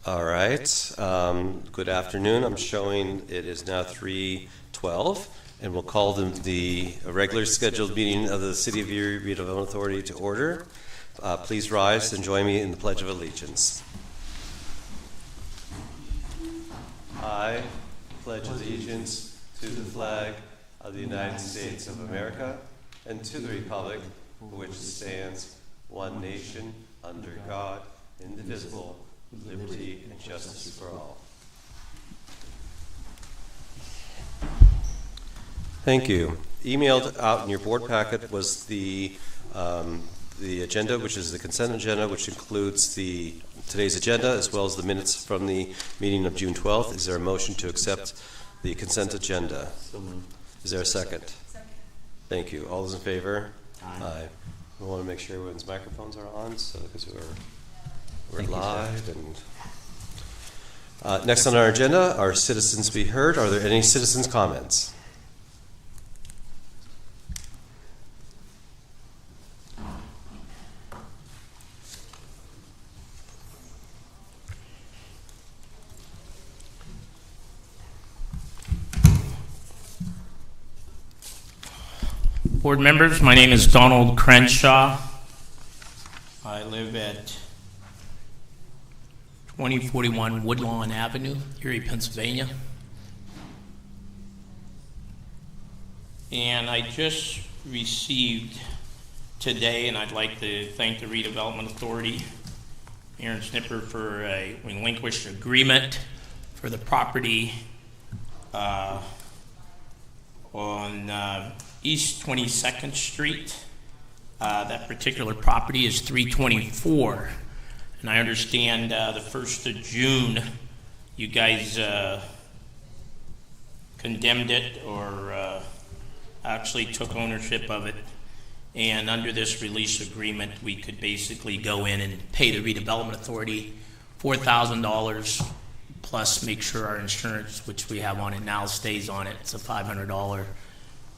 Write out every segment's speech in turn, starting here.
All right. Good afternoon. I'm showing it is now 3:12, and we'll call the regular scheduled meeting of the City of Erie Redevelopment Authority to order. Please rise and join me in the Pledge of Allegiance. I pledge allegiance to the flag of the United States of America and to the republic for which it stands, one nation, under God, indivisible, with liberty and justice for all. Thank you. Emailed out in your board packet was the agenda, which is the consent agenda, which includes today's agenda as well as the minutes from the meeting of June 12th. Is there a motion to accept the consent agenda? So moved. Is there a second? Second. Thank you. All those in favor? Aye. We want to make sure everyone's microphones are on, so because we're Thank you, live. And next on our agenda are citizens be heard. Are there any citizens' comments? Board members, my name is Donald Crenshaw. I live at 2041 Woodlawn Avenue, Erie, Pennsylvania. And I just received today, and I'd like to thank the Redevelopment Authority, Aaron Snipper, for a relinquished agreement for the property on East 22nd Street. That particular property is 324. And I understand the 1st of June, you guys condemned it or actually took ownership of it. And under this release agreement, we could basically go in and pay the Redevelopment Authority $4,000 plus make sure our insurance, which we have on it now, stays on it. It's a $500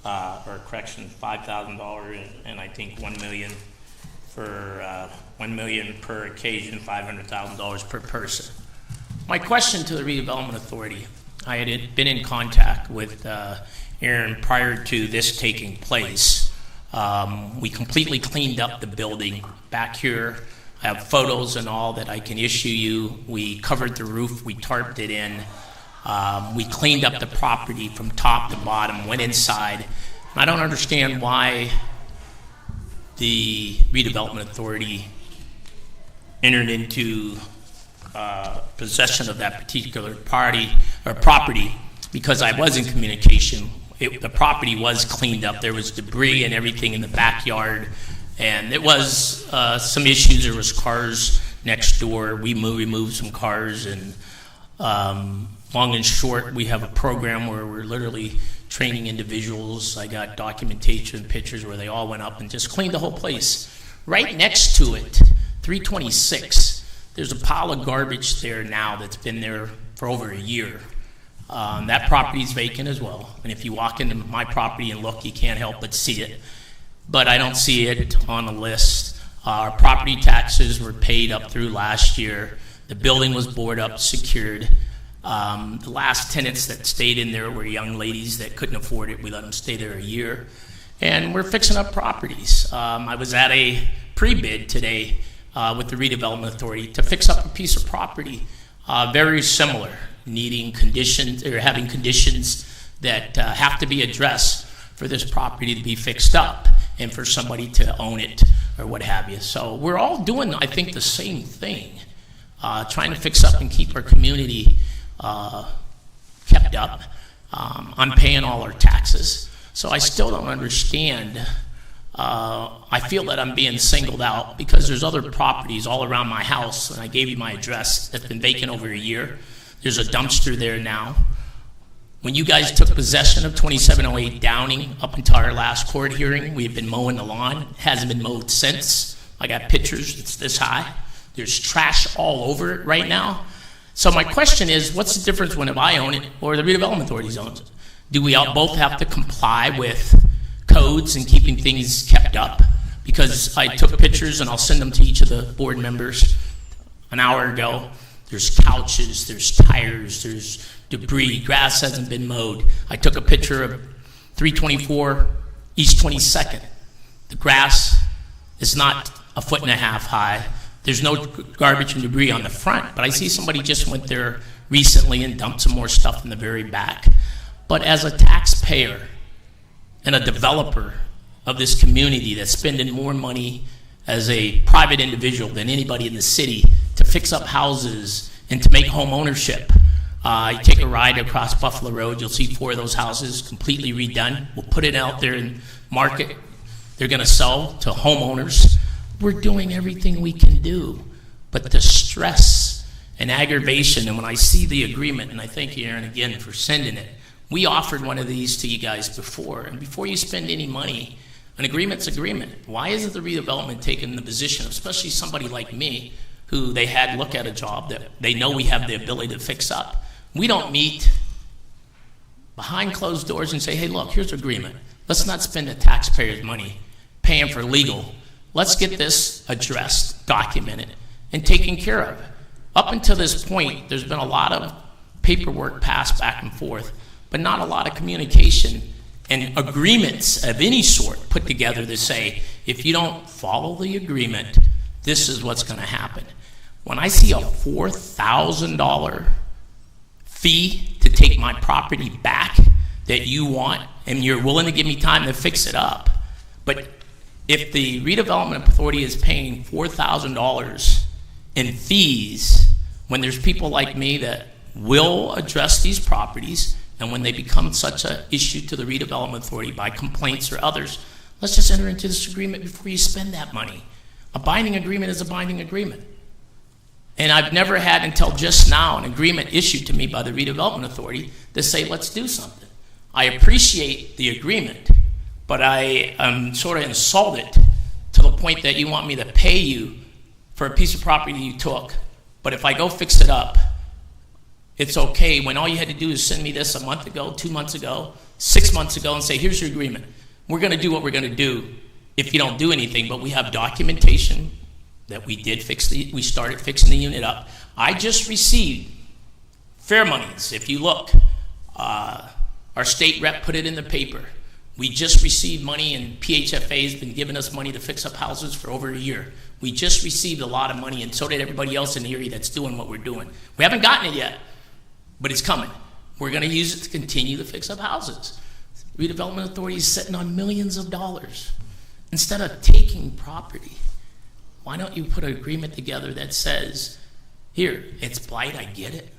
or correction, $5,000, and I think $1 million for $1 million per occasion, $500,000 per person. My question to the Redevelopment Authority: I had been in contact with Aaron prior to this taking place. We completely cleaned up the building back here. I have photos and all that I can issue you. We covered the roof, we tarped it in. We cleaned up the property from top to bottom, went inside. I don't understand why the Redevelopment Authority entered into possession of that particular property, because I was in communication. The property was cleaned up. There was debris and everything in the backyard, and there was some issues. There was cars next door. We removed some cars, and long and short, we have a program where we're literally training individuals. I got documentation, pictures where they all went up and just cleaned the whole place. Right next to it, 326, there's a pile of garbage there now that's been there for over a year. That property's vacant as well. And if you walk into my property and look, you can't help but see it. But I don't see it on the list. Our property taxes were paid up through last year. The building was boarded up, secured. The last tenants that stayed in there were young ladies that couldn't afford it. We let them stay there a year. And we're fixing up properties. I was at a pre-bid today with the Redevelopment Authority to fix up a piece of property very similar, needing conditions or having conditions that have to be addressed for this property to be fixed up and for somebody to own it or what have you. So we're all doing, I think, the same thing, trying to fix up and keep our community kept up. I'm paying all our taxes, so I still don't understand. I feel that I'm being singled out because there's other properties all around my house, and I gave you my address, that's been vacant over a year. There's a dumpster there now. When you guys took possession of 2708 Downing, up until our last court hearing, we've been mowing the lawn. It hasn't been mowed since. I got pictures, it's this high. There's trash all over it right now. So my question is, what's the difference when if I own it or the Redevelopment Authority owns it? Do we all both have to comply with codes and keeping things kept up? Because I took pictures, and I'll send them to each of the board members an hour ago. There's couches, there's tires, there's debris, grass hasn't been mowed. I took a picture of 324 East 22nd. The grass is not a foot and a half high. There's no garbage and debris on the front, but I see somebody just went there recently and dumped some more stuff in the very back. But as a taxpayer and a developer of this community that's spending more money as a private individual than anybody in the city to fix up houses and to make home ownership, you take a ride across Buffalo Road, you'll see 4 of those houses completely redone. We'll put it out there in market. They're going to sell to homeowners. We're doing everything we can do. But the stress and aggravation, and when I see the agreement, and I thank you, Aaron, again for sending it, we offered one of these to you guys before, and before you spend any money, an agreement's agreement. Why isn't the redevelopment taking the position, especially somebody like me, who they had look at a job that they know we have the ability to fix up? We don't meet behind closed doors and say, hey, look, here's an agreement. Let's not spend the taxpayers' money paying for legal. Let's get this addressed, documented, and taken care of. Up until this point, there's been a lot of paperwork passed back and forth, but not a lot of communication and agreements of any sort put together to say, if you don't follow the agreement, this is what's going to happen. When I see a $4,000 fee to take my property back that you want, and you're willing to give me time to fix it up, but if the Redevelopment Authority is paying $4,000 in fees when there's people like me that will address these properties, and when they become such an issue to the Redevelopment Authority by complaints or others, let's just enter into this agreement before you spend that money. A binding agreement is a binding agreement. And I've never had until just now an agreement issued to me by the Redevelopment Authority to say, let's do something. I appreciate the agreement, but I am sort of insulted to the point that you want me to pay you for a piece of property you took, but if I go fix it up, it's okay, when all you had to do is send me this a month ago, 2 months ago, 6 months ago, and say, here's your agreement. We're going to do what we're going to do if you don't do anything, but we have documentation that we started fixing the unit up. I just received fair monies. If you look, our state rep put it in the paper. We just received money, and PHFA has been giving us money to fix up houses for over a year. We just received a lot of money, and so did everybody else in the area that's doing what we're doing. We haven't gotten it yet, but it's coming. We're going to use it to continue to fix up houses. Redevelopment Authority is sitting on millions of dollars. Instead of taking property, why don't you put an agreement together that says, here, it's blight, I get it.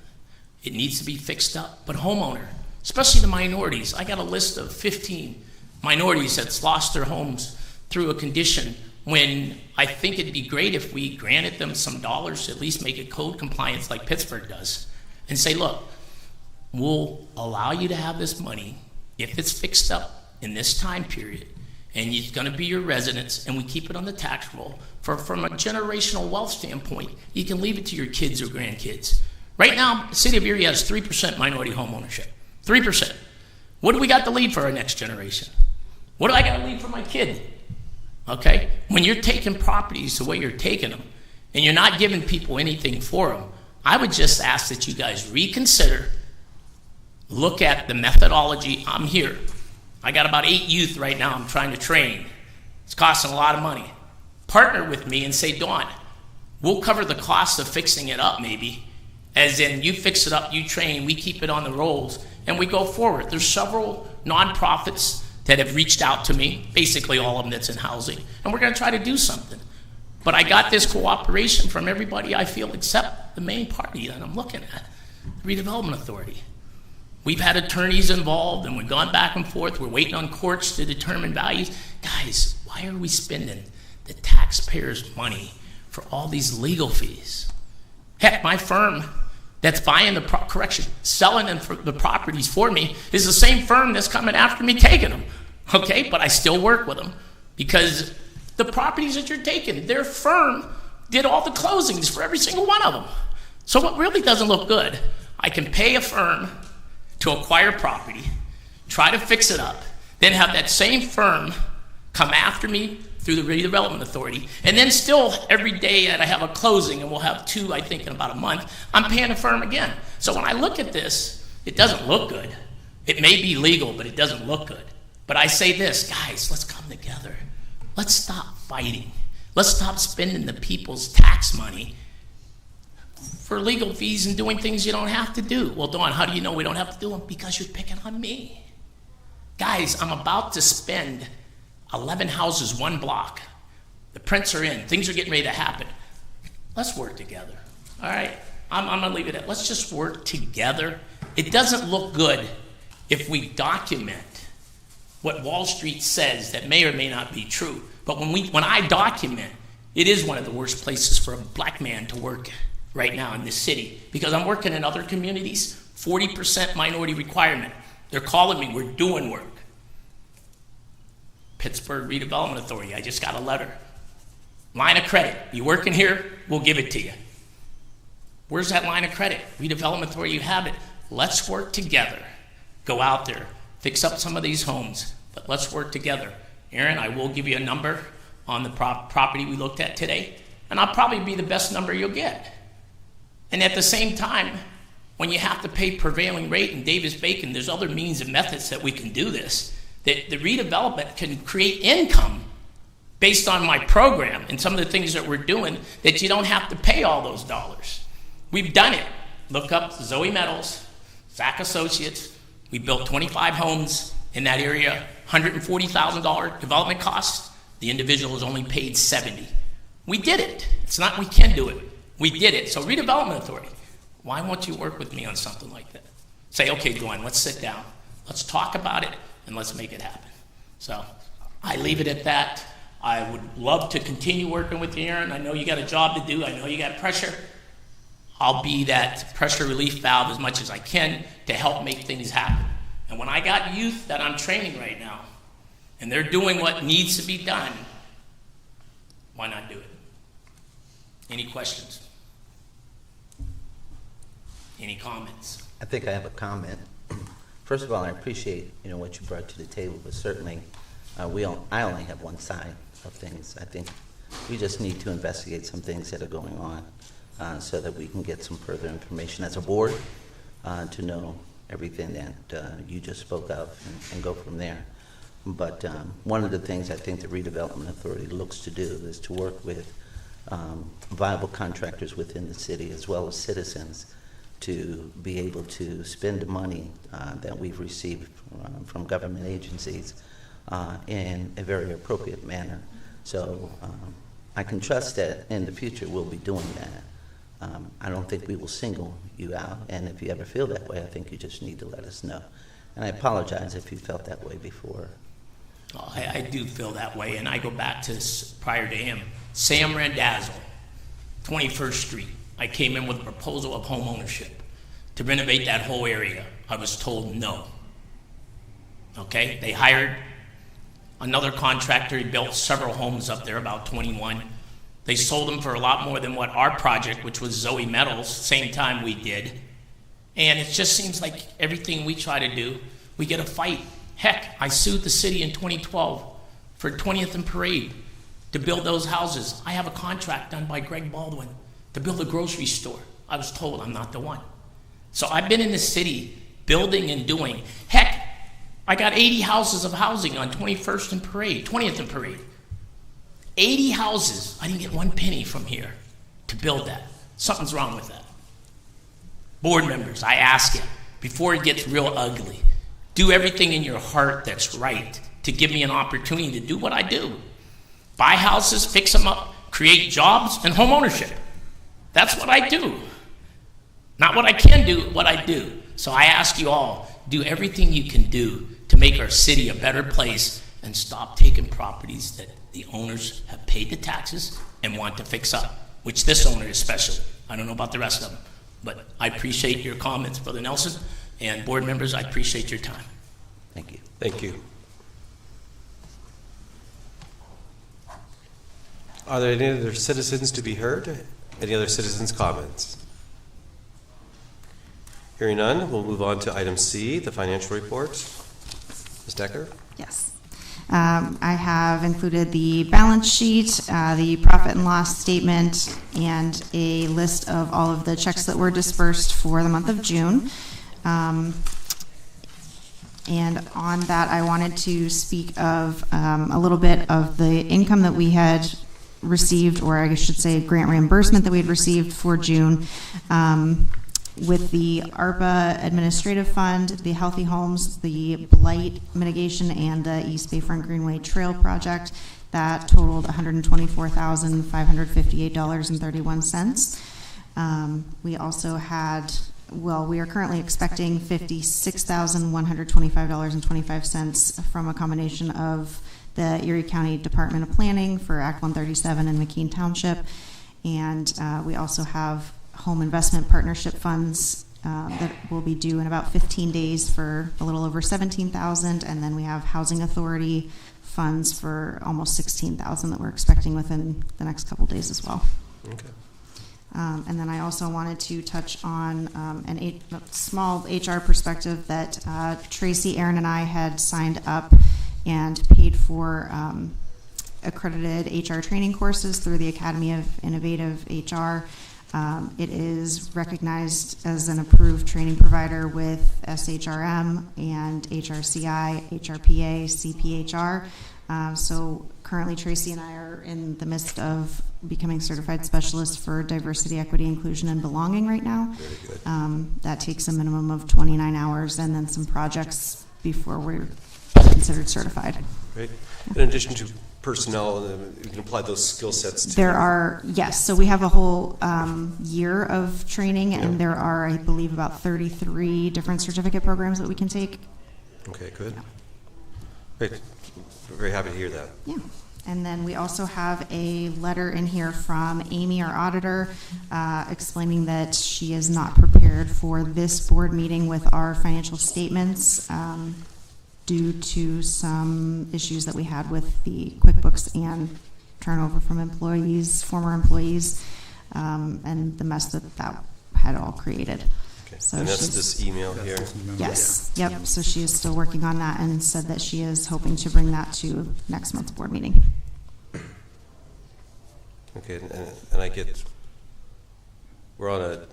It needs to be fixed up. But homeowner, especially the minorities, I got a list of 15 minorities that's lost their homes through a condition, when I think it'd be great if we granted them some dollars to at least make it code compliance like Pittsburgh does, and say, look, we'll allow you to have this money if it's fixed up in this time period, and it's going to be your residence, and we keep it on the tax roll. From a generational wealth standpoint, you can leave it to your kids or grandkids. Right now, the city of Erie has 3% minority home ownership. 3%. What do we got to leave for our next generation? What do I got to leave for my kid? Okay? When you're taking properties the way you're taking them, and you're not giving people anything for them, I would just ask that you guys reconsider, look at the methodology. I'm here. I got about 8 youth right now I'm trying to train. It's costing a lot of money. Partner with me and say, Dawn, we'll cover the cost of fixing it up maybe, as in you fix it up, you train, we keep it on the rolls, and we go forward. There's several nonprofits that have reached out to me, basically all of them that's in housing, and we're going to try to do something. But I got this cooperation from everybody I feel except the main party that I'm looking at, the Redevelopment Authority. We've had attorneys involved, and we've gone back and forth. We're waiting on courts to determine values. Guys, why are we spending the taxpayers' money for all these legal fees? Heck, my firm that's buying the selling them for the properties for me is the same firm that's coming after me taking them. Okay, but I still work with them because the properties that you're taking, their firm did all the closings for every single one of them. So it really doesn't look good. I can pay a firm to acquire property, try to fix it up, then have that same firm come after me through the Redevelopment Authority. And then still, every day that I have a closing, and we'll have 2, I think, in about a month, I'm paying the firm again. So when I look at this, it doesn't look good. It may be legal, but it doesn't look good. But I say this, guys, let's come together. Let's stop fighting. Let's stop spending the people's tax money for legal fees and doing things you don't have to do. Well, Dawn, how do you know we don't have to do them? Because you're picking on me. Guys, I'm about to spend 11 houses, 1 block. The prints are in. Things are getting ready to happen. Let's work together. All right? I'm going to leave it at, let's just work together. It doesn't look good if we document what Wall Street says that may or may not be true. But when I document, it is one of the worst places for a black man to work right now in this city, because I'm working in other communities, 40% minority requirement. They're calling me, we're doing work. Pittsburgh Redevelopment Authority, I just got a letter. Line of credit, you working here, we'll give it to you. Where's that line of credit? Redevelopment Authority, you have it. Let's work together. Go out there, fix up some of these homes, but let's work together. Aaron, I will give you a number on the property we looked at today, and I'll probably be the best number you'll get. And at the same time, when you have to pay prevailing rate in Davis-Bacon, there's other means and methods that we can do this. That the redevelopment can create income based on my program and some of the things that we're doing, that you don't have to pay all those dollars. We've done it. Look up Zoe Metals, Zach Associates. We built 25 homes in that area, $140,000 development costs. The individual has only paid $70,000. We did it. It's not we can do it. We did it. So Redevelopment Authority, why won't you work with me on something like that? Say, okay, Dwayne, let's sit down. Let's talk about it, and let's make it happen. So I leave it at that. I would love to continue working with you, Aaron. I know you got a job to do. I know you got pressure. I'll be that pressure relief valve as much as I can to help make things happen. And when I got youth that I'm training right now, and they're doing what needs to be done, why not do it? Any questions? Any comments? I think I have a comment. First of all, I appreciate what you brought to the table, but certainly I only have one side of things. I think we just need to investigate some things that are going on so that we can get some further information as a board to know everything that you just spoke of and go from there. But one of the things I think the Redevelopment Authority looks to do is to work with viable contractors within the city as well as citizens to be able to spend the money that we've received from government agencies in a very appropriate manner. So I can trust that in the future we'll be doing that. I don't think we will single you out, and if you ever feel that way, I think you just need to let us know. And I apologize if you felt that way before. Oh, I do feel that way, and I go back to prior to him. Sam Randazzo, 21st Street. I came in with a proposal of home ownership to renovate that whole area. I was told no. Okay, they hired another contractor. He built several homes up there, about 21. They sold them for a lot more than what our project, which was Zoe Metals, same time we did. And it just seems like everything we try to do, we get a fight. Heck, I sued the city in 2012 for 20th and Parade to build those houses. I have a contract done by Greg Baldwin to build a grocery store. I was told I'm not the one. So I've been in the city building and doing. Heck, I got 80 houses of housing on 21st and Parade, 20th and Parade. 80 houses. I didn't get one penny from here to build that. Something's wrong with that. Board members, I ask it, before it gets real ugly, do everything in your heart that's right to give me an opportunity to do what I do. Buy houses, fix them up, create jobs, and home ownership. That's what I do. Not what I can do, what I do. So I ask you all, do everything you can do to make our city a better place and stop taking properties that the owners have paid the taxes and want to fix up, which this owner especially. I don't know about the rest of them, but I appreciate your comments, Brother Nelson, and board members, I appreciate your time. Thank you. Thank you. Are there any other citizens to be heard? Any other citizens' comments? Hearing none, we'll move on to item C, the financial report. Ms. Decker? Yes. I have included the balance sheet, the profit and loss statement, and a list of all of the checks that were dispersed for the month of June. And on that, I wanted to speak of a little bit of the income that we had received, or I should say grant reimbursement that we had received for June. With the ARPA Administrative Fund, the Healthy Homes, the Blight Mitigation, and the East Bayfront Greenway Trail Project, that totaled $124,558.31. We also had, well, we are currently expecting $56,125.25 from a combination of the Erie County Department of Planning for Act 137 in McKean Township. And we also have home investment partnership funds that will be due in about 15 days for a little over $17,000, and then we have housing authority funds for almost $16,000 that we're expecting within the next couple days as well. Okay. And then I also wanted to touch on a small HR perspective that Tracy, Aaron, and I had signed up and paid for accredited HR training courses through the Academy of Innovative HR. It is recognized as an approved training provider with SHRM and HRCI, HRPA, CPHR. So currently Tracy and I are in the midst of becoming certified specialists for diversity, equity, inclusion, and belonging right now. Very good. That takes a minimum of 29 hours and then some projects before we're considered certified. Great. In addition to personnel, you can apply those skill sets to... There are, yes, so we have a whole year of training, and there are, I believe, about 33 different certificate programs that we can take. Okay, good. Great. We're very happy to hear that. Yeah. And then we also have a letter in here from Amy, our auditor, explaining that she is not prepared for this board meeting with our financial statements due to some issues that we had with the QuickBooks and turnover from employees, former employees, and the mess that had all created. Okay. So and that's this email here? Yes. Yep. So she is still working on that and said that she is hoping to bring that to next month's board meeting. Okay, and I get, we're on a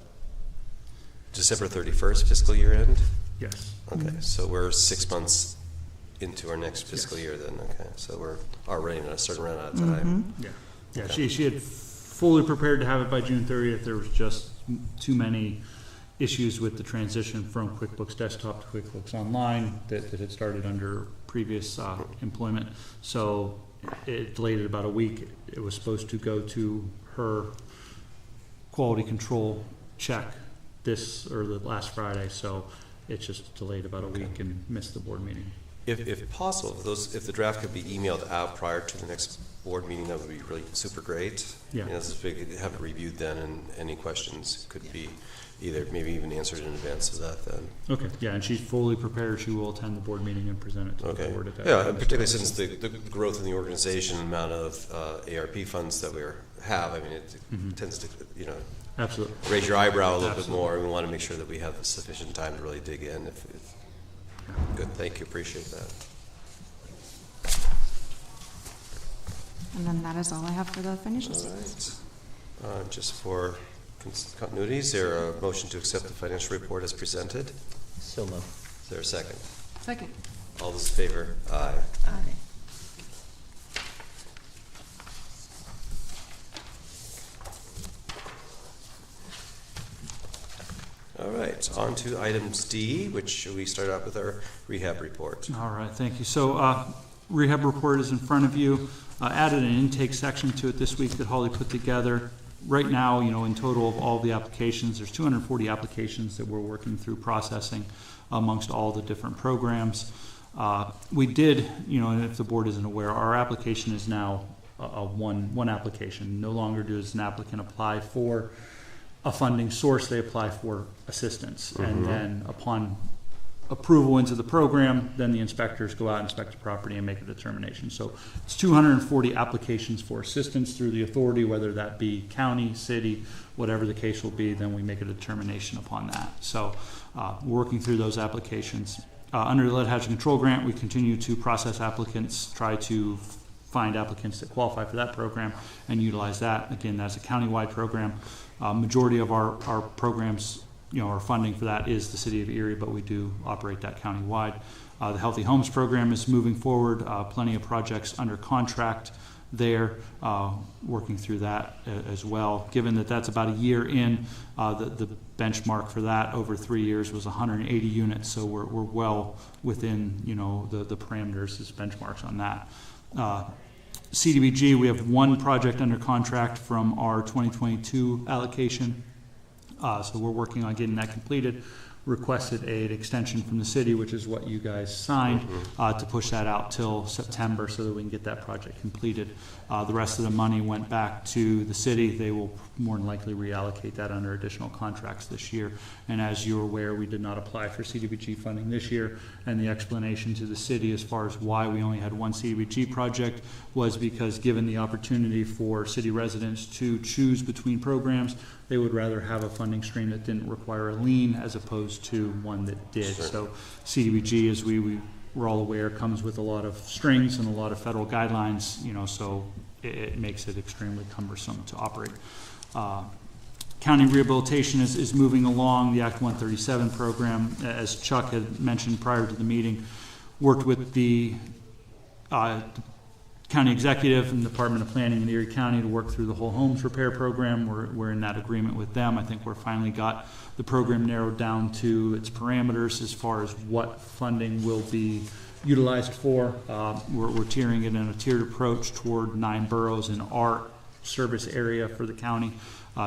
December 31st fiscal year end? Yes. Okay, so we're 6 months into our next fiscal year then, okay. So we're already in a certain amount of time. Yeah. Yeah. Okay. She had fully prepared to have it by June 30th. There was just too many issues with the transition from QuickBooks Desktop to QuickBooks Online that had started under previous employment. So it delayed it about a week. It was supposed to go to her quality control check this or the last Friday. So it just delayed about a week and missed the board meeting. If possible, if the draft could be emailed out prior to the next board meeting, that would be really super great. Yeah. You know, this is big, have it reviewed then, and any questions could be either maybe even answered in advance of that then. Okay, yeah, and she's fully prepared. She will attend the board meeting and present it to Okay. the board at that Yeah, time. and particularly since the growth in the organization, amount of ARP funds that we have, I mean, it tends to, you know, Absolutely. raise your eyebrow a little Absolutely. bit more. We want to make sure that we have sufficient time to really dig in. Good, thank you, appreciate that. And then that is all I have for the financial All statements. right. Just for continuity, is there a motion to accept the financial report as presented? So moved. Is there a second? Second. All those in favor? Aye. Aye. All right, on to items D, which we start out with our rehab report. All right, thank you. So rehab report is in front of you. Added an intake section to it this week that Holly put together. Right now, you know, in total of all the applications, there's 240 applications that we're working through processing amongst all the different programs. We did, you know, and if the board isn't aware, our application is now a one application. No longer does an applicant apply for a funding source, they apply for assistance. And then upon approval into the program, then the inspectors go out, inspect the property, and make a determination. So it's 240 applications for assistance through the authority, whether that be county, city, whatever the case will be, then we make a determination upon that. So we're working through those applications. Under the lead hazard control grant, we continue to process applicants, try to find applicants that qualify for that program and utilize that. Again, that's a countywide program. Majority of our programs, our funding for that is the City of Erie, but we do operate that countywide. The Healthy Homes program is moving forward. Plenty of projects under contract there, working through that as well. Given that that's about a year in, the benchmark for that over 3 years was 180 units, so we're well within the parameters as benchmarks on that. CDBG, we have one project under contract from our 2022 allocation, so we're working on getting that completed. Requested an extension from the city, which is what you guys signed, to push that out till September so that we can get that project completed. The rest of the money went back to the city. They will more than likely reallocate that under additional contracts this year. And as you're aware, we did not apply for CDBG funding this year, and the explanation to the city as far as why we only had one CDBG project was because given the opportunity for city residents to choose between programs, they would rather have a funding stream that didn't require a lien as opposed to one that did. Sure. So CDBG, as we're all aware, comes with a lot of strings and a lot of federal guidelines, so it makes it extremely cumbersome to operate. County rehabilitation is moving along. The Act 137 program, as Chuck had mentioned prior to the meeting, worked with the county executive and Department of Planning in Erie County to work through the whole homes repair program. We're in that agreement with them. I think we're finally got the program narrowed down to its parameters as far as what funding will be utilized for. We're tiering it in a tiered approach toward 9 boroughs in our service area for the county,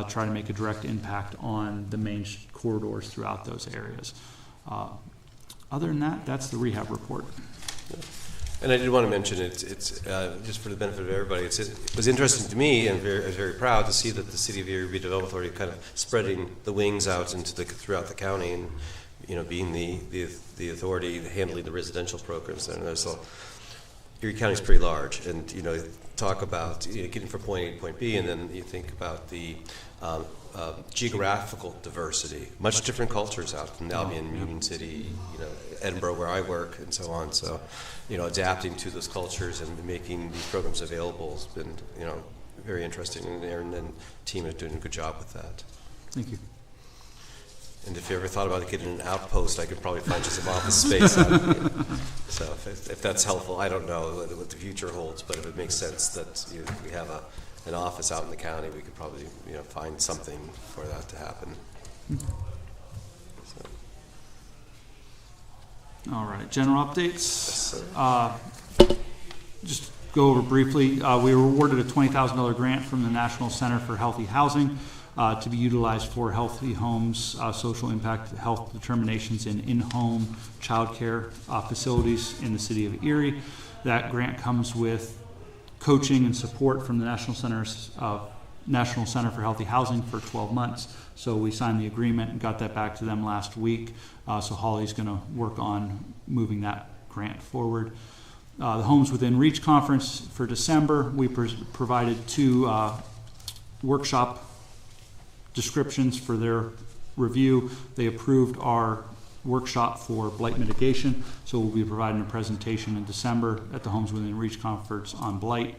try to make a direct impact on the main corridors throughout those areas. Other than that, that's the rehab report. And I did want to mention, it's just for the benefit of everybody, it was interesting to me, and I was very proud to see that the City of Erie Redevelopment Authority kind of spreading the wings out into throughout the county, and being the authority handling the residential programs there. So Erie County is pretty large, and talk about getting from point A to point B, and then you think about the geographical diversity, much different cultures out in Albion, Union City, Edinburgh, where I work, and so on. So, adapting to those cultures and making these programs available has been, very interesting. And Aaron and team are doing a good job with that. Thank you. And if you ever thought about getting an outpost, I could probably find you some office space out here. So if that's helpful, I don't know what the future holds, but if it makes sense that we have an office out in the county, we could probably find something for that to happen. So. All right, general updates. Yes, Just go over briefly. We were awarded a $20,000 grant from the National Center for Healthy Housing to be utilized for healthy homes, social impact health determinations in in-home child care facilities in the city of Erie. That grant comes with coaching and support from the National Center for Healthy Housing for 12 months. So we signed the agreement and got that back to them last week. So Holly's going to work on moving that grant forward. The Homes Within Reach conference for December, we provided 2 workshop descriptions for their review. They approved our workshop for blight mitigation, so we'll be providing a presentation in December at the Homes Within Reach conference on blight.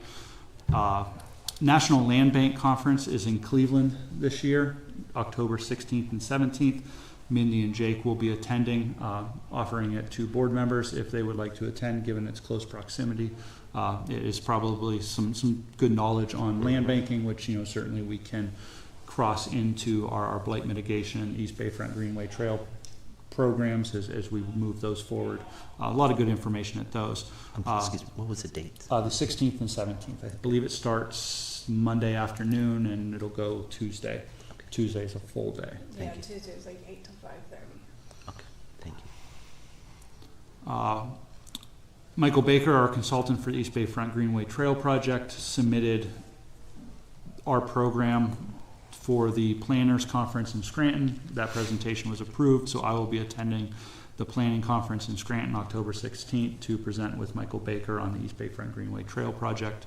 National Land Bank Conference is in Cleveland this year, October 16th and 17th. Mindy and Jake will be attending, offering it to board members if they would like to attend, given its close proximity. It is probably some good knowledge on land banking, which certainly we can cross into our blight mitigation and East Bayfront Greenway Trail programs as we move those forward. A lot of good information at those. Excuse me, what was the date? The 16th and 17th. I believe it starts Monday afternoon and it'll go Tuesday. Okay. Tuesday's a full day. Yeah, Tuesday's like 8 to 5:30. Okay, thank you. Michael Baker, our consultant for the East Bayfront Greenway Trail project, submitted our program for the planners conference in Scranton. That presentation was approved, so I will be attending the planning conference in Scranton October 16th to present with Michael Baker on the East Bayfront Greenway Trail project.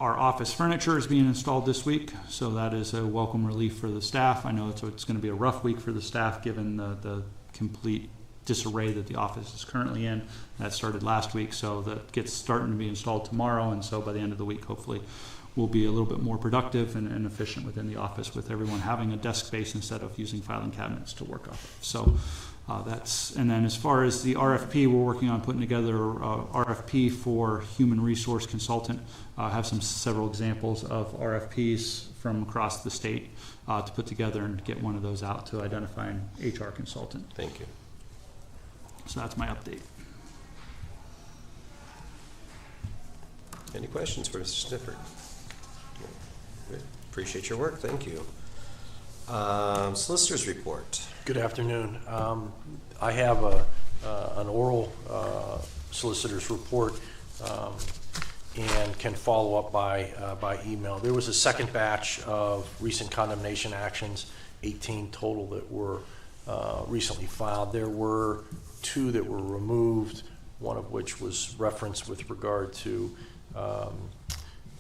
Our office furniture is being installed this week, so that is a welcome relief for the staff. I know it's going to be a rough week for the staff given the complete disarray that the office is currently in. That started last week, so that gets starting to be installed tomorrow, and so by the end of the week, hopefully, we'll be a little bit more productive and efficient within the office with everyone having a desk space instead of using filing cabinets to work off of. So and then as far as the RFP, we're working on putting together a RFP for human resource consultant. Have several examples of RFPs from across the state to put together and get one of those out to identify an HR consultant. Thank you. So that's my update. Any questions for Mr. Snifford? Good. Appreciate your work. Thank you. Solicitor's report. Good afternoon. I have an oral solicitor's report and can follow up by email. There was a second batch of recent condemnation actions, 18 total that were recently filed. There were 2 that were removed, one of which was referenced with regard to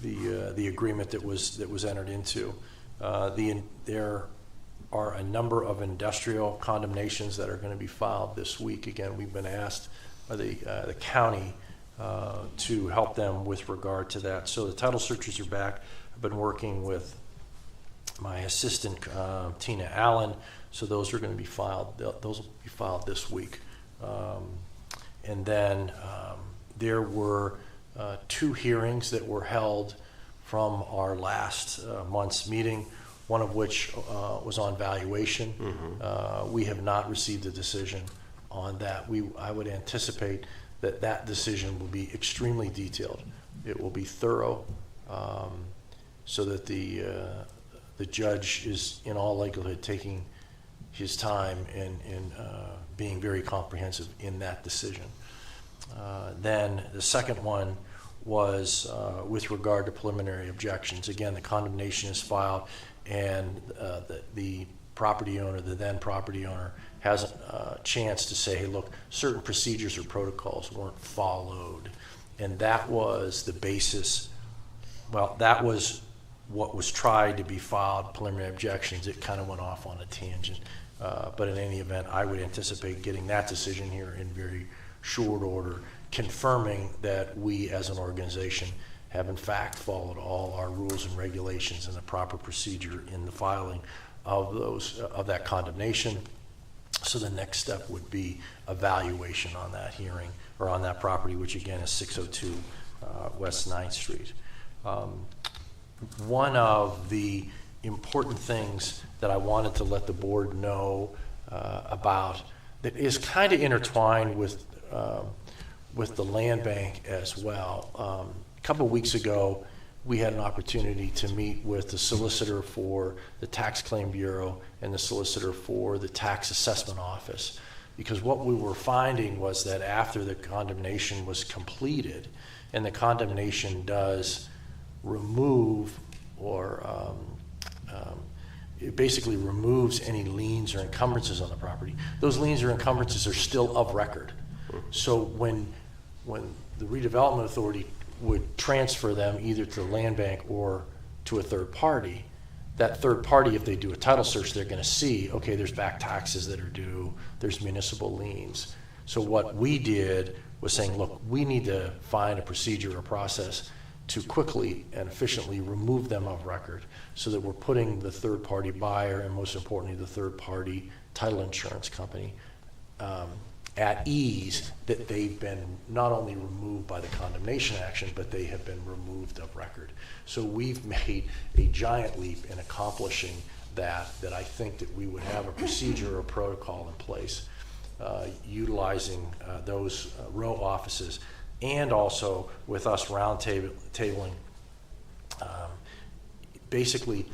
the agreement that was entered into. There are a number of industrial condemnations that are going to be filed this week. Again, we've been asked by the county to help them with regard to that. So the title searchers are back. I've been working with my assistant, Tina Allen, so those are going to be filed. Those will be filed this week. And then there were 2 hearings that were held from our last month's meeting, one of which was on valuation. Mm-hmm. We have not received a decision on that. I would anticipate that decision will be extremely detailed. It will be thorough, so that the judge is in all likelihood taking his time and being very comprehensive in that decision. Then the second one was with regard to preliminary objections. Again, the condemnation is filed, and the property owner, the then property owner, has a chance to say, hey, look, certain procedures or protocols weren't followed. And that was the basis. Well, that was what was tried to be filed, preliminary objections. It kind of went off on a tangent. But in any event, I would anticipate getting that decision here in very short order, confirming that we as an organization have in fact followed all our rules and regulations and the proper procedure in the filing of that condemnation. So the next step would be evaluation on that hearing, or on that property, which again is 602 West 9th Street. One of the important things that I wanted to let the board know about, that is kind of intertwined with the land bank as well. A couple of weeks ago, we had an opportunity to meet with the solicitor for the Tax Claim Bureau and the solicitor for the Tax Assessment Office, because what we were finding was that after the condemnation was completed, and the condemnation does remove, or it basically removes any liens or encumbrances on the property, those liens or encumbrances are still of record. So when the Redevelopment Authority would transfer them either to the land bank or to a third party, that third party, if they do a title search, they're going to see, okay, there's back taxes that are due, there's municipal liens. So what we did was saying, look, we need to find a procedure or process to quickly and efficiently remove them of record, so that we're putting the third party buyer, and most importantly the third party title insurance company, at ease that they've been not only removed by the condemnation action, but they have been removed of record. So we've made a giant leap in accomplishing that I think that we would have a procedure or protocol in place, utilizing those row offices, and also with us tabling basically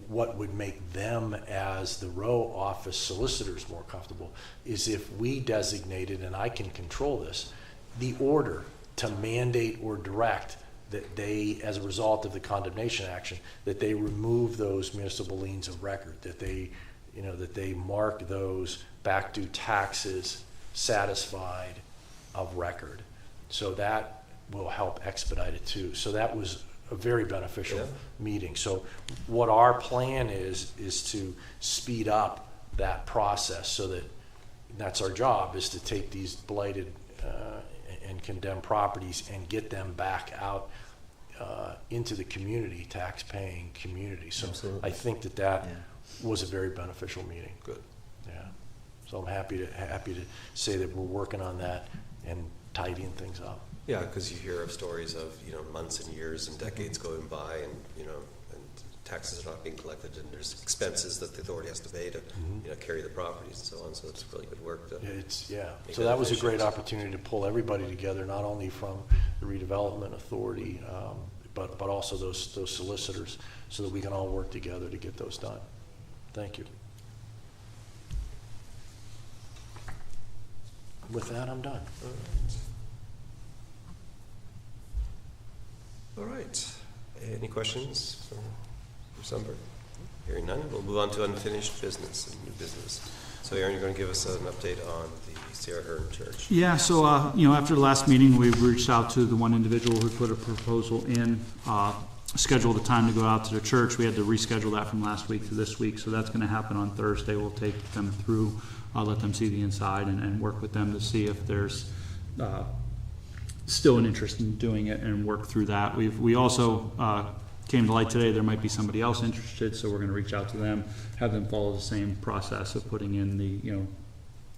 what would make them as the row office solicitors more comfortable is if we designated, and I can control this, the order to mandate or direct that they, as a result of the condemnation action, that they remove those municipal liens of record, that they mark those back due taxes satisfied of record. So that will help expedite it too. So that was a very beneficial meeting. So what our plan is to speed up that process so that that's our job, is to take these blighted and condemned properties and get them back out into the community, tax-paying community. So Absolutely. I think that Yeah. was a very beneficial meeting. Good. Yeah. So I'm happy to say that we're working on that and tidying things up. Yeah, because you hear of stories of, months and years and decades going by, and, and taxes are not being collected, and there's expenses that the authority has to pay to, carry the properties and so on. So it's really good work to. make So that was a efficient. great opportunity to pull everybody together, not only from the Redevelopment Authority, but also those solicitors, so that we can all work together to get those done. Thank you. With that, I'm done. All right. Any questions from Sunberg? Hearing none, we'll move on to unfinished business and new business. So Aaron, you're going to give us an update on the Sierra Hearn Church. Yeah, so, after the last meeting, we reached out to the one individual who put a proposal in, scheduled a time to go out to the church. We had to reschedule that from last week to this week, so that's going to happen on Thursday. We'll take them through, let them see the inside, and work with them to see if there's still an interest in doing it, and work through that. We also came to light today there might be somebody else interested, so we're going to reach out to them, have them follow the same process of putting in the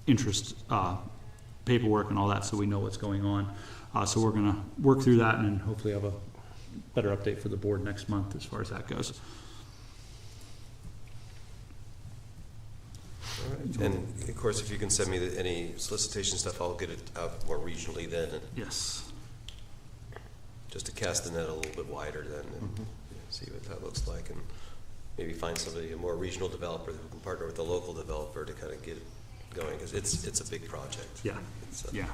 interest paperwork and all that, so we know what's going on. So we're going to work through that, and then hopefully have a better update for the board next month as far as that goes. All right. And of course, if you can send me any solicitation stuff, I'll get it out more regionally then, and Yes. just to cast the net a little bit wider then, and see what that looks like, and maybe find somebody, a more regional developer who can partner with a local developer to kind of get it going, because it's a big project. Yeah. It's, Yeah.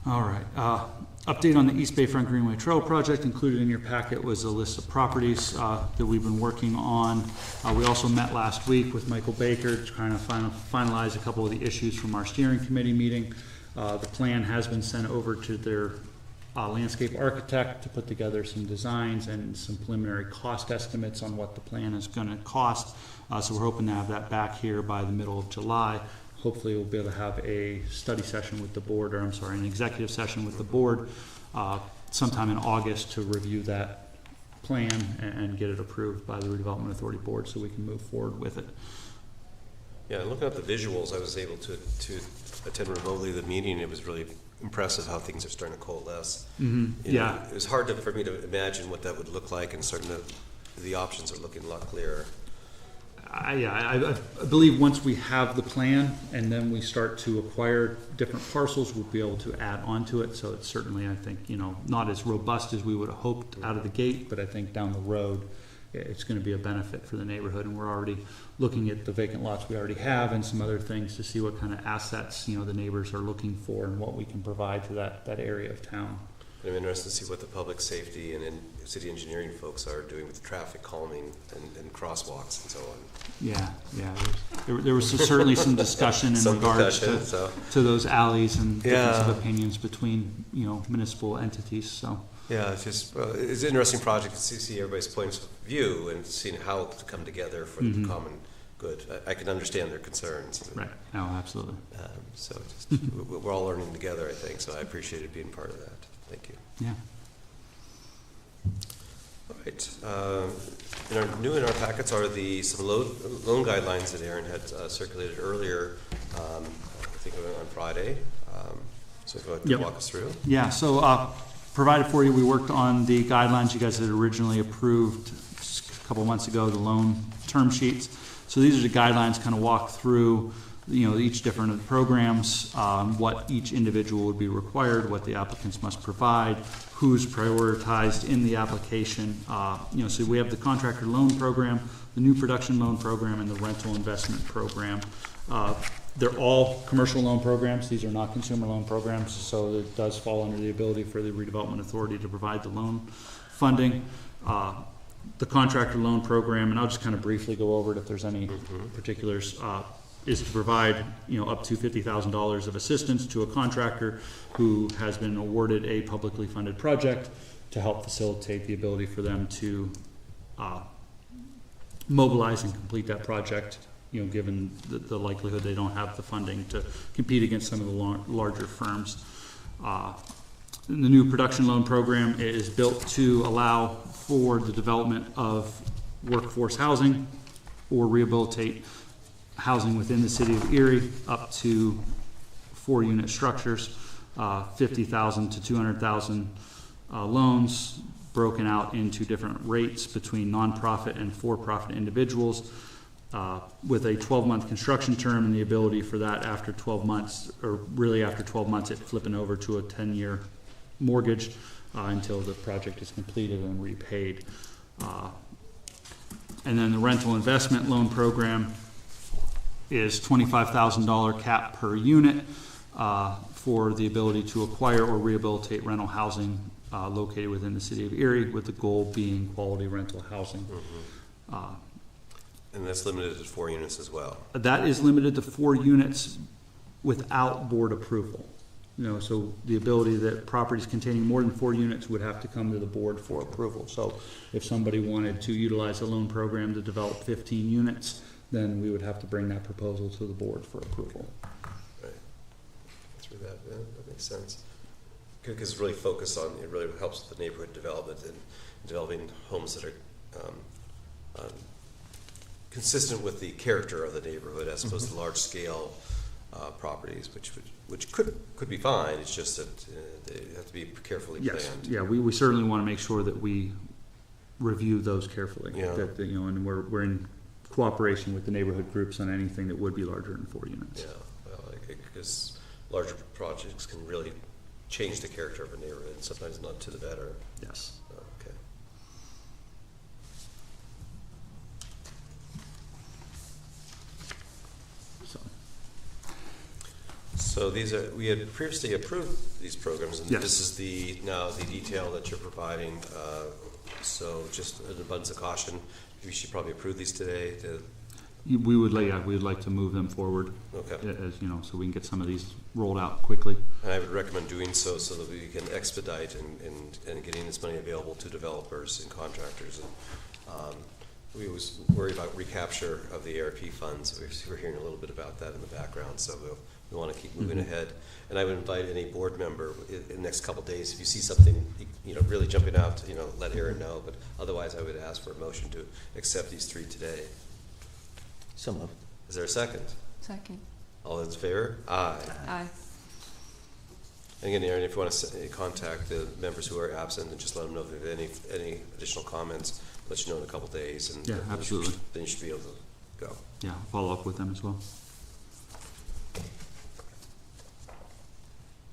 All right. Update on the East Bayfront Greenway Trail project. Included in your packet was a list of properties that we've been working on. We also met last week with Michael Baker to kind of finalize a couple of the issues from our steering committee meeting. The plan has been sent over to their landscape architect to put together some designs and some preliminary cost estimates on what the plan is going to cost. So we're hoping to have that back here by the middle of July. Hopefully we'll be able to have a study session with the board, an executive session with the board sometime in August to review that plan and get it approved by the Redevelopment Authority Board so we can move forward with it. Yeah, looking at the visuals, I was able to attend remotely the meeting. It was really impressive how things are starting to coalesce. Yeah. It was hard for me to imagine what that would look like, and starting to, the options are looking a lot clearer. I believe once we have the plan and then we start to acquire different parcels, we'll be able to add onto it. So it's certainly, I think, not as robust as we would have hoped out of the gate, but I think down the road it's going to be a benefit for the neighborhood. And we're already looking at the vacant lots we already have and some other things to see what kind of assets, the neighbors are looking for and what we can provide to that area of town. I'm interested to see what the public safety and city engineering folks are doing with traffic calming and crosswalks and so on. Yeah. There was certainly some discussion in regards to those alleys and difference of opinions between municipal entities. So yeah, it's just it's an interesting project to see everybody's points of view and seeing how to come together for the common good. I can understand their concerns. Right. No, absolutely. So we're all learning together, I think. So I appreciated being part of that. Thank you. Yeah. All right. New in our packets are some loan guidelines that Aaron had circulated earlier, I think on Friday. So if you want to walk us through. Yeah, so provided for you, we worked on the guidelines you guys had originally approved a couple months ago, the loan term sheets. So these are the guidelines, kind of walk through each different programs, what each individual would be required, what the applicants must provide, who's prioritized in the application. So we have the contractor loan program, the new production loan program, and the rental investment program. They're all commercial loan programs. These are not consumer loan programs, so it does fall under the ability for the Redevelopment Authority to provide the loan funding. The contractor loan program, and I'll just kind of briefly go over it if there's any particulars, is to provide up to $50,000 of assistance to a contractor who has been awarded a publicly funded project to help facilitate the ability for them to mobilize and complete that project, given the likelihood they don't have the funding to compete against some of the larger firms. The new production loan program is built to allow for the development of workforce housing or rehabilitate housing within the city of Erie up to 4-unit structures, 50,000 to 200,000 loans broken out into different rates between nonprofit and for-profit individuals, with a 12-month construction term and the ability for that after 12 months, or really after 12 months, it flipping over to a 10-year mortgage until the project is completed and repaid. And then the rental investment loan program is $25,000 cap per unit for the ability to acquire or rehabilitate rental housing located within the city of Erie, with the goal being quality rental housing. And that's limited to 4 units as well. That is limited to 4 units without board approval. So the ability that properties containing more than 4 units would have to come to the board for approval. So if somebody wanted to utilize a loan program to develop 15 units, then we would have to bring that proposal to the board for approval. Right. Through that, yeah, that makes sense. Because it's really focused on, it really helps with the neighborhood development and developing homes that are consistent with the character of the neighborhood, as opposed to large scale properties, which could be fine. It's just that they have to be carefully Yes, planned. yeah, we certainly want to make sure that we review those carefully. Yeah. That and we're in cooperation with the neighborhood groups on anything that would be larger than 4 units. Yeah, well, because larger projects can really change the character of a neighborhood, and sometimes not to the better. Yes. Okay. So we had previously approved these programs, and Yes. this is now the detail that you're providing. So just an abundance of caution, we should probably approve these today. We would like to move them forward, Okay. as so we can get some of these rolled out quickly. And I would recommend doing so that we can expedite and getting this money available to developers and contractors. And we was worried about recapture of the ARP funds. We're hearing a little bit about that in the background, so we want to keep moving ahead. And I would invite any board member in the next couple of days, if you see something really jumping out, let Aaron know. But otherwise, I would ask for a motion to accept these 3 today. So moved. Is there a second? Second. All those in favor? Aye. Aye. And again, Aaron, if you want to contact the members who are absent and just let them know if they have any additional comments, let you know in a couple of days. And Yeah, absolutely. Then you should be able to go. Yeah, follow up with them as well.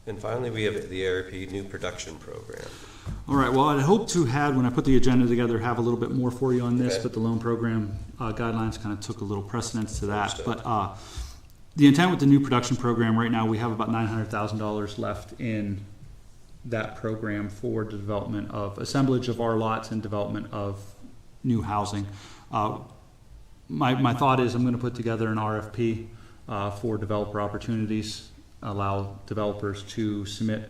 And finally, we have the ARP new production program. All right, well, I'd hoped to have, when I put the agenda together, have a little bit more for you on this, Okay. but the loan program guidelines kind of took a little precedence to that. Understood. But the intent with the new production program, right now, we have about $900,000 left in that program for the development of assemblage of our lots and development of new housing. My thought is I'm going to put together an RFP for developer opportunities, allow developers to submit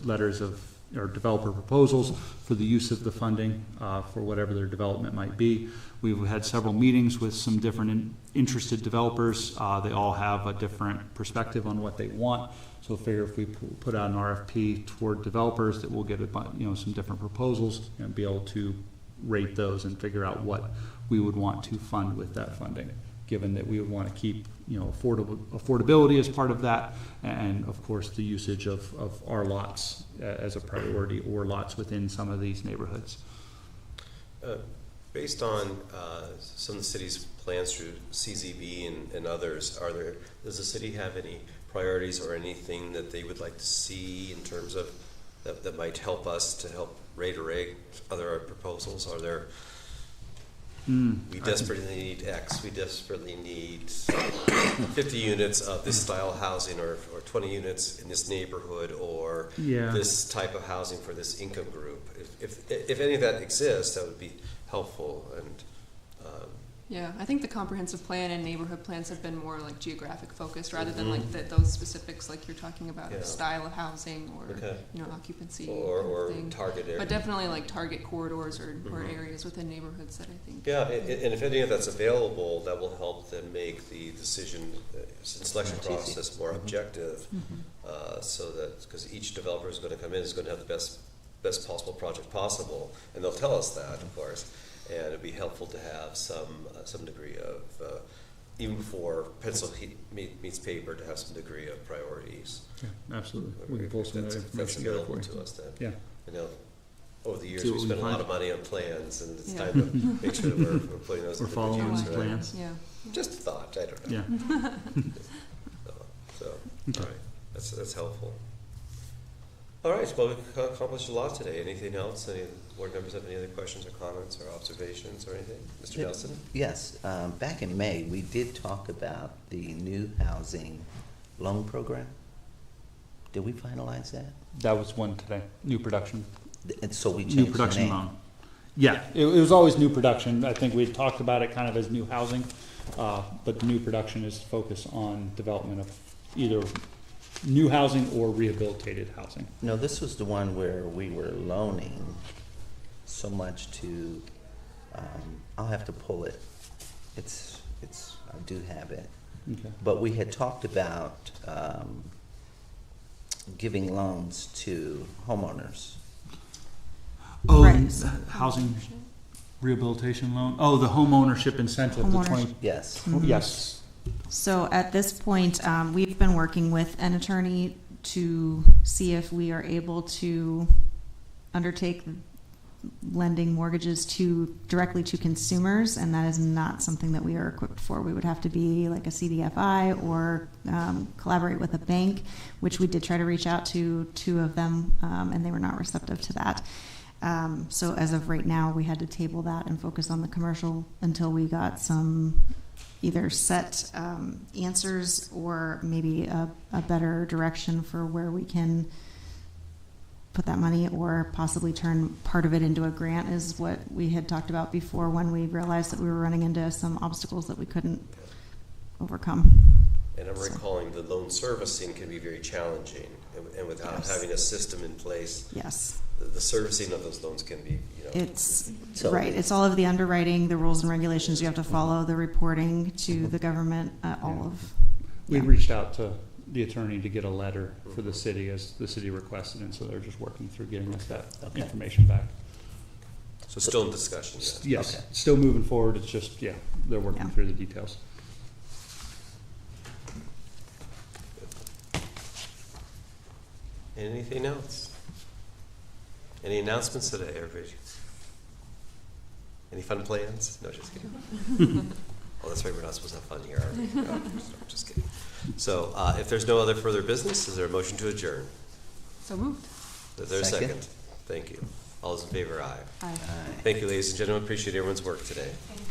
letters of or developer proposals for the use of the funding for whatever their development might be. We've had several meetings with some different interested developers. They all have a different perspective on what they want. So I figure if we put out an RFP toward developers, that we'll get some different proposals and be able to rate those and figure out what we would want to fund with that funding, given that we would want to keep affordability as part of that, and of course the usage of our lots as a priority, or lots within some of these neighborhoods. Based on some of the city's plans through CZB and others, does the city have any priorities or anything that they would like to see in terms of that might help us to help rate other proposals? Are there we desperately need X, we desperately need 50 units of this style of housing, or 20 units in this neighborhood, or this type of housing for this income group? If any of that exists, that would be helpful. And Yeah, I think the comprehensive plan and neighborhood plans have been more like geographic focused rather than like those specifics like you're talking about, Yeah. style of housing or, Okay. you know, occupancy Or thing. target area. But definitely like target corridors or areas within neighborhoods that I think. Yeah, and if any of that's available, that will help them make the decision selection That's easy. process more objective. So that, because each developer is going to come in is going to have the best possible project possible, and they'll tell us that, of course. And it'd be helpful to have some degree of, even before pencil meets paper, to have some degree of priorities. Yeah, absolutely. We can pull some of that That's information together for available you. to us then. Yeah. I know over the years See we what we spent a lot find. of money on plans, and it's Yeah. time to make sure that we're putting those We're into following use, the right? plans. Yeah. Just a thought, I don't know. Yeah. So, Okay. all right, that's helpful. All right, well, we've accomplished a lot today. Anything else? Any board members have any other questions or comments or observations or anything? Mr. Nelson? Yes, back in May, we did talk about the new housing loan program. Did we finalize that? That was one today, new production. And so we New changed the production name. loan. Yeah, it was always new production. I think we had talked about it kind of as new housing, but the new production is focused on development of either new housing or rehabilitated housing. No, this was the one where we were loaning so much to, I'll have to pull it. It's, I do have it. Okay. But we had talked about giving loans to homeowners. Oh, Right. housing rehabilitation loan? Oh, the home ownership incentive, the 20. Yes. Yes. So at this point, we've been working with an attorney to see if we are able to undertake lending mortgages directly to consumers, and that is not something that we are equipped for. We would have to be like a CDFI or collaborate with a bank, which we did try to reach out to 2 of them, and they were not receptive to that. So as of right now, we had to table that and focus on the commercial until we got some either set answers or maybe a better direction for where we can put that money, or possibly turn part of it into a grant, is what we had talked about before when we realized that we were running into some obstacles that we couldn't overcome. And I'm So- recalling the loan servicing can be very challenging, and without Yes. having a system in place, Yes. the servicing of those loans can be, It's So- right. It's all of the underwriting, the rules and regulations you have to follow, the reporting to the government, all of. We yeah. reached out to the attorney to get a letter for the city as the city requested, and so they're just working through getting us that Okay. information back. so still in discussion yet. Yes, Okay. still moving forward. It's just, yeah, they're working Yeah. through the details. Anything else? Any announcements today, everybody? Any fun plans? No, just kidding. Oh, that's right, we're not supposed to have fun here, are we? No, just kidding. So, if there's no other further business, is there a motion to adjourn? So moved. Is there a Second. second? Thank you. All those in favor, aye. Aye. Aye. Thank you, ladies and gentlemen. Appreciate everyone's work today. Thank you.